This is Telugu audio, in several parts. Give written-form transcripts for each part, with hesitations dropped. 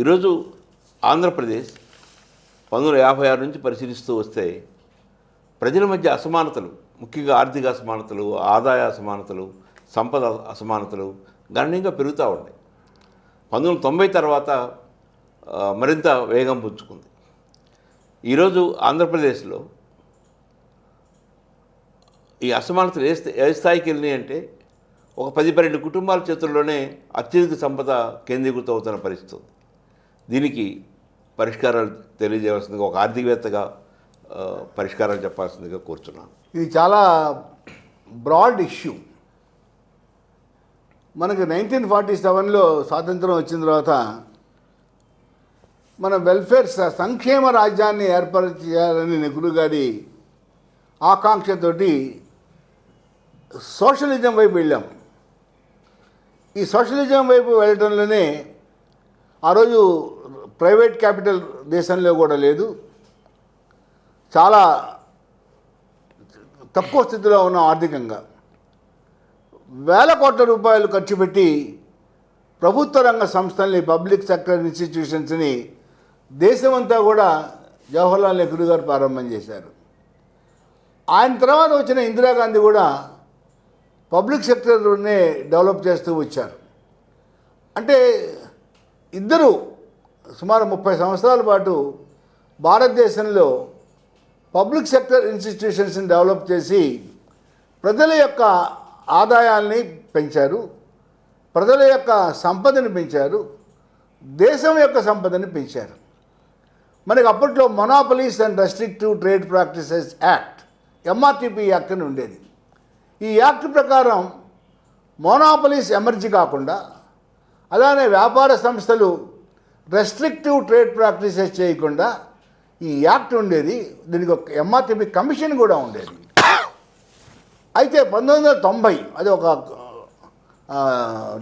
ఈరోజు ఆంధ్రప్రదేశ్ 1956 నుంచి పరిశీలిస్తూ వస్తే ప్రజల మధ్య అసమానతలు, ముఖ్యంగా ఆర్థిక అసమానతలు, ఆదాయ అసమానతలు, సంపద అసమానతలు గణనీయంగా పెరుగుతూ ఉన్నాయి. 1990 తర్వాత మరింత వేగం పుంజుకుంది. ఈరోజు ఆంధ్రప్రదేశ్లో ఈ అసమానతలు ఏ స్థాయికి వెళ్ళినాయి అంటే ఒక 10-12 కుటుంబాల చేతుల్లోనే అత్యధిక సంపద కేంద్రీకృతం అవుతున్న పరిస్థితి. దీనికి పరిష్కారాలు తెలియజేయాల్సిందిగా ఒక ఆర్థికవేత్తగా పరిష్కారాలు చెప్పాల్సిందిగా కోరుతున్నాను. ఇది చాలా బ్రాడ్ ఇష్యూ. మనకు 1947లో స్వాతంత్రం వచ్చిన తర్వాత మన వెల్ఫేర్ సంక్షేమ రాజ్యాన్ని ఏర్పాటు చేయాలని నెహ్రూ గారి ఆకాంక్షతోటి సోషలిజం వైపు వెళ్ళాం. ఈ సోషలిజం వైపు వెళ్ళడంలోనే ఆ రోజు ప్రైవేట్ క్యాపిటల్ దేశంలో కూడా లేదు, చాలా తక్కువ స్థితిలో ఉన్న ఆర్థికంగా. వేల కోట్ల రూపాయలు ఖర్చు పెట్టి ప్రభుత్వ రంగ సంస్థల్ని, పబ్లిక్ సెక్టర్ ఇన్స్టిట్యూషన్స్ని దేశమంతా కూడా జవహర్లాల్ నెహ్రూ గారు ప్రారంభం చేశారు. ఆయన తర్వాత వచ్చిన ఇందిరాగాంధీ కూడా పబ్లిక్ సెక్టర్నే డెవలప్ చేస్తూ వచ్చారు. అంటే ఇద్దరు సుమారు 30 సంవత్సరాల పాటు భారతదేశంలో పబ్లిక్ సెక్టర్ ఇన్స్టిట్యూషన్స్ని డెవలప్ చేసి ప్రజల యొక్క ఆదాయాల్ని పెంచారు, ప్రజల యొక్క సంపదని పెంచారు, దేశం యొక్క సంపదని పెంచారు. మనకి అప్పట్లో monopolies and restrictive trade practices act, MRTP act అని ఉండేది. ఈ యాక్ట్ ప్రకారం మొనాపలీస్ ఎమర్జీ కాకుండా, అలానే వ్యాపార సంస్థలు రెస్ట్రిక్టివ్ ట్రేడ్ ప్రాక్టీసెస్ చేయకుండా ఈ యాక్ట్ ఉండేది. దీనికి ఒక ఎంఆర్టీపీ కమిషన్ కూడా ఉండేది. అయితే 1990 అది ఒక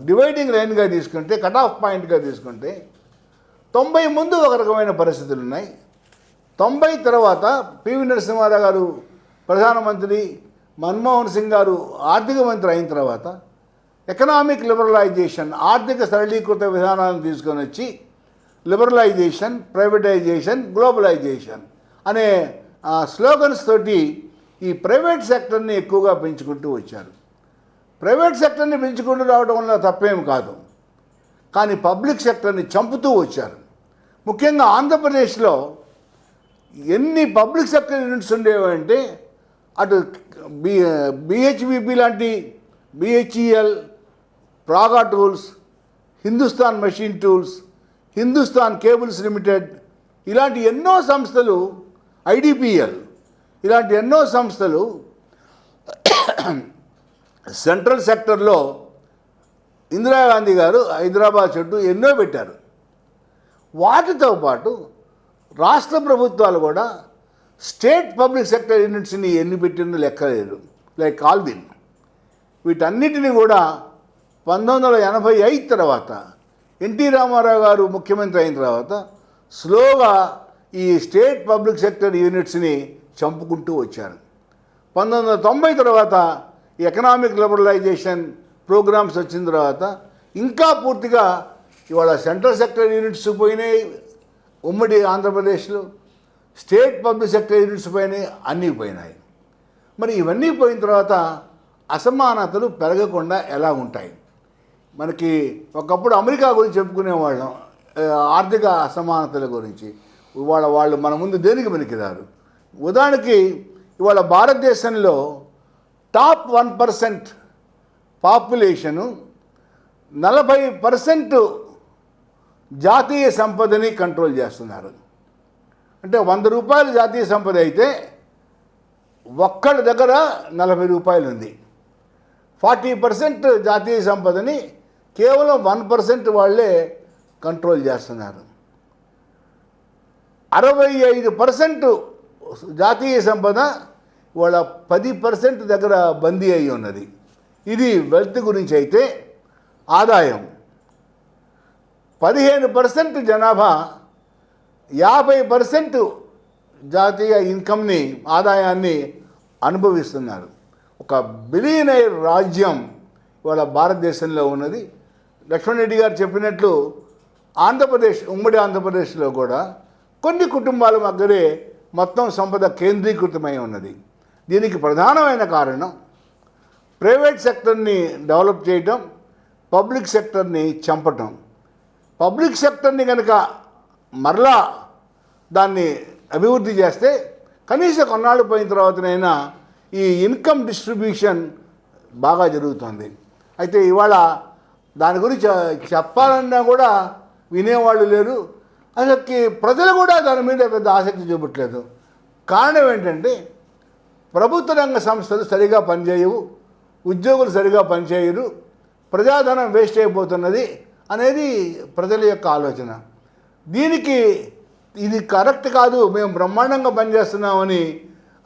డివైడింగ్ లైన్గా తీసుకుంటే, కట్ ఆఫ్ పాయింట్గా తీసుకుంటే 90 ముందు ఒక రకమైన పరిస్థితులు ఉన్నాయి. 90 తర్వాత పివి నరసింహారావు గారు ప్రధానమంత్రి, మన్మోహన్ సింగ్ గారు ఆర్థిక మంత్రి అయిన తర్వాత ఎకనామిక్ లిబరలైజేషన్, ఆర్థిక సరళీకృత విధానాలను తీసుకొని వచ్చి లిబరలైజేషన్, ప్రైవేటైజేషన్, గ్లోబలైజేషన్ అనే స్లోగన్స్ తోటి ఈ ప్రైవేట్ సెక్టర్ని ఎక్కువగా పెంచుకుంటూ వచ్చారు. ప్రైవేట్ సెక్టర్ని పెంచుకుంటూ రావడం వల్ల తప్పేం కాదు, కానీ పబ్లిక్ సెక్టర్ని చంపుతూ వచ్చారు. ముఖ్యంగా ఆంధ్రప్రదేశ్లో ఎన్ని పబ్లిక్ సెక్టర్ యూనిట్స్ ఉండేవంటే, అటు బిహెచ్విపి లాంటి, BHEL, Praga tools, Hindustan machine tools, Hindustan cables limited, ఇలాంటి ఎన్నో సంస్థలు, ఐడిపిఎల్, ఇలాంటి ఎన్నో సంస్థలు సెంట్రల్ సెక్టర్లో ఇందిరాగాంధీ గారు హైదరాబాద్ చుట్టూ ఎన్నో పెట్టారు. వాటితో పాటు రాష్ట్ర ప్రభుత్వాలు కూడా స్టేట్ పబ్లిక్ సెక్టర్ యూనిట్స్ని ఎన్ని పెట్టిందో లెక్కలేదు. లైక్ ఆల్విన్, వీటన్నిటిని కూడా 1985 తర్వాత ఎన్టీ రామారావు గారు ముఖ్యమంత్రి అయిన తర్వాత స్లోగా ఈ స్టేట్ పబ్లిక్ సెక్టర్ యూనిట్స్ని చంపుకుంటూ వచ్చారు. 1990 తర్వాత ఈ ఎకనామిక్ లిబరలైజేషన్ ప్రోగ్రామ్స్ వచ్చిన తర్వాత ఇంకా పూర్తిగా ఇవాళ సెంట్రల్ సెక్టర్ యూనిట్స్ పోయినాయి ఉమ్మడి ఆంధ్రప్రదేశ్లో, స్టేట్ పబ్లిక్ సెక్టర్ యూనిట్స్ పోయినాయి, అన్నీ పోయినాయి. మరి ఇవన్నీ పోయిన తర్వాత అసమానతలు పెరగకుండా ఎలా ఉంటాయి? మనకి ఒకప్పుడు అమెరికా గురించి చెప్పుకునేవాళ్ళం, ఆర్థిక అసమానతల గురించి. ఇవాళ వాళ్ళు మన ముందు దేనికి పనికిరారు. ఉదాహరణకి ఇవాళ భారతదేశంలో టాప్ 1% పాపులేషను 40% జాతీయ సంపదని కంట్రోల్ చేస్తున్నారు. అంటే 100 రూపాయలు జాతీయ సంపద అయితే ఒక్కళ్ళ దగ్గర 40 రూపాయలు ఉంది. 40% జాతీయ సంపదని కేవలం 1% వాళ్ళే కంట్రోల్ చేస్తున్నారు. 65% జాతీయ సంపద వాళ్ళ 10% దగ్గర బందీ అయి ఉన్నది. ఇది వెల్త్ గురించి. అయితే ఆదాయం 15% జనాభా 50% జాతీయ ఇన్కమ్ని, ఆదాయాన్ని అనుభవిస్తున్నారు. ఒక బిలియనైర్ రాజ్యం ఇవాళ భారతదేశంలో ఉన్నది. లక్ష్మణ్ రెడ్డి గారు చెప్పినట్లు ఆంధ్రప్రదేశ్ ఉమ్మడి ఆంధ్రప్రదేశ్లో కూడా కొన్ని కుటుంబాల మధ్యనే మొత్తం సంపద కేంద్రీకృతమై ఉన్నది. దీనికి ప్రధానమైన కారణం ప్రైవేట్ సెక్టర్ని డెవలప్ చేయటం, పబ్లిక్ సెక్టర్ని చంపటం. పబ్లిక్ సెక్టర్ని కనుక మరలా దాన్ని అభివృద్ధి చేస్తే కనీసం కొన్నాళ్ళు పోయిన తర్వాతనైనా ఈ ఇన్కమ్ డిస్ట్రిబ్యూషన్ బాగా జరుగుతుంది. అయితే ఇవాళ దాని గురించి చెప్పాలన్నా కూడా వినేవాళ్ళు లేరు. అసలుకి ప్రజలు కూడా దాని మీద పెద్ద ఆసక్తి చూపట్లేదు. కారణం ఏంటంటే ప్రభుత్వ రంగ సంస్థలు సరిగా పనిచేయవు, ఉద్యోగులు సరిగా పనిచేయరు, ప్రజాధనం వేస్ట్ అయిపోతున్నది అనేది ప్రజల యొక్క ఆలోచన. దీనికి ఇది కరెక్ట్ కాదు, మేము బ్రహ్మాండంగా పనిచేస్తున్నామని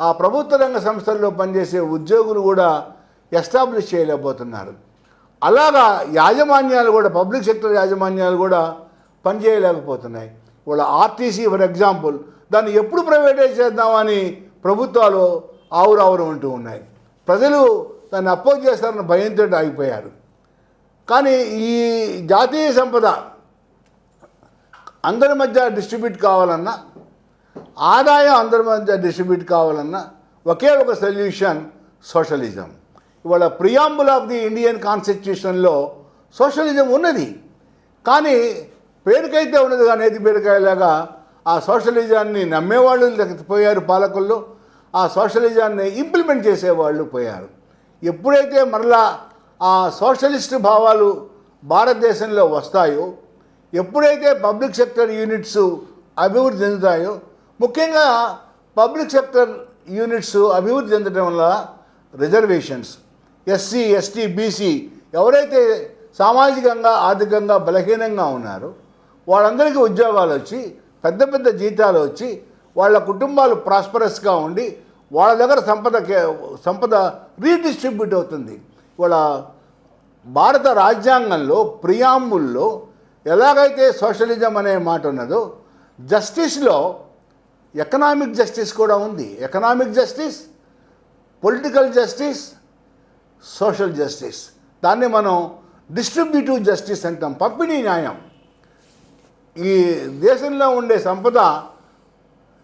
ఆ ప్రభుత్వ రంగ సంస్థల్లో పనిచేసే ఉద్యోగులు కూడా ఎస్టాబ్లిష్ చేయలేకపోతున్నారు. అలాగా యాజమాన్యాలు కూడా, పబ్లిక్ సెక్టర్ యాజమాన్యాలు కూడా పనిచేయలేకపోతున్నాయి. వాళ్ళ ఆర్టీసీ ఫర్ ఎగ్జాంపుల్, దాన్ని ఎప్పుడు ప్రైవేటైజ్ చేద్దామని ప్రభుత్వాలు ఆవురావురు ఉంటూ ఉన్నాయి. ప్రజలు దాన్ని అపోజ్ చేస్తారన్న భయంతో ఆగిపోయారు. కానీ ఈ జాతీయ సంపద అందరి మధ్య డిస్ట్రిబ్యూట్ కావాలన్నా, ఆదాయం అందరి మధ్య డిస్ట్రిబ్యూట్ కావాలన్నా ఒకే ఒక సొల్యూషన్ సోషలిజం. ఇవాళ ప్రియాంబుల్ ఆఫ్ ది ఇండియన్ కాన్స్టిట్యూషన్లో సోషలిజం ఉన్నది, కానీ పేరుకైతే ఉన్నది కానీ ఏది పేరుకాయలాగా ఆ సోషలిజాన్ని నమ్మేవాళ్ళు పోయారు పాలకుల్లో, ఆ సోషలిజాన్ని ఇంప్లిమెంట్ చేసేవాళ్ళు పోయారు. ఎప్పుడైతే మరలా ఆ సోషలిస్ట్ భావాలు భారతదేశంలో వస్తాయో, ఎప్పుడైతే పబ్లిక్ సెక్టర్ యూనిట్స్ అభివృద్ధి చెందుతాయో, ముఖ్యంగా పబ్లిక్ సెక్టర్ యూనిట్స్ అభివృద్ధి చెందడం వల్ల రిజర్వేషన్స్, ఎస్సీ ఎస్టీ బీసీ ఎవరైతే సామాజికంగా ఆర్థికంగా బలహీనంగా ఉన్నారో వాళ్ళందరికీ ఉద్యోగాలు వచ్చి, పెద్ద పెద్ద జీతాలు వచ్చి, వాళ్ళ కుటుంబాలు ప్రాస్పరస్గా ఉండి వాళ్ళ దగ్గర సంపద రీడిస్ట్రిబ్యూట్ అవుతుంది. వాళ్ళ భారత రాజ్యాంగంలో ప్రియాంబుల్లో ఎలాగైతే సోషలిజం అనే మాట ఉన్నదో, జస్టిస్లో ఎకనామిక్ జస్టిస్ కూడా ఉంది. Economic justice, political justice, social justice. దాన్ని మనం డిస్ట్రిబ్యూటివ్ జస్టిస్ అంటాం, పంపిణీ న్యాయం. ఈ దేశంలో ఉండే సంపద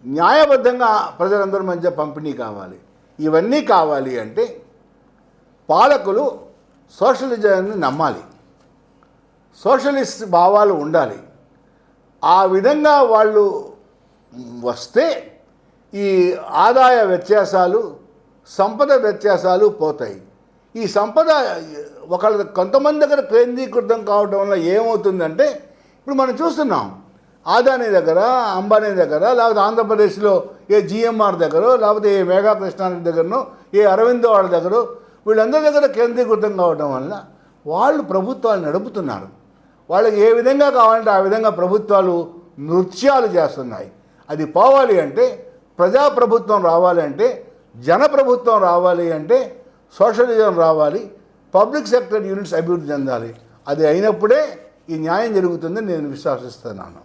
న్యాయబద్ధంగా ప్రజలందరి మధ్య పంపిణీ కావాలి. ఇవన్నీ కావాలి అంటే పాలకులు సోషలిజాన్ని నమ్మాలి, సోషలిస్ట్ భావాలు ఉండాలి. ఆ విధంగా వాళ్ళు వస్తే ఈ ఆదాయ వ్యత్యాసాలు, సంపద వ్యత్యాసాలు పోతాయి. ఈ సంపద కొంతమంది దగ్గర కేంద్రీకృతం కావడం వల్ల ఏమవుతుందంటే, ఇప్పుడు మనం చూస్తున్నాం ఆదాని దగ్గర, అంబానీ దగ్గర, లేకపోతే ఆంధ్రప్రదేశ్లో ఏ జిఎంఆర్ దగ్గర, లేకపోతే ఏ మెగా కృష్ణారెడ్డి దగ్గరనో, ఏ అరవిందో వాళ్ళ దగ్గర, వీళ్ళందరి దగ్గర కేంద్రీకృతం కావడం వల్ల వాళ్ళు ప్రభుత్వాలు నడుపుతున్నారు. వాళ్ళకి ఏ విధంగా కావాలంటే ఆ విధంగా ప్రభుత్వాలు నృత్యాలు చేస్తున్నాయి. అది పోవాలి అంటే, ప్రజాప్రభుత్వం రావాలి అంటే, జనప్రభుత్వం రావాలి అంటే సోషలిజం రావాలి, పబ్లిక్ సెక్టర్ యూనిట్స్ అభివృద్ధి చెందాలి. అది అయినప్పుడే ఈ న్యాయం జరుగుతుందని నేను విశ్వసిస్తున్నాను.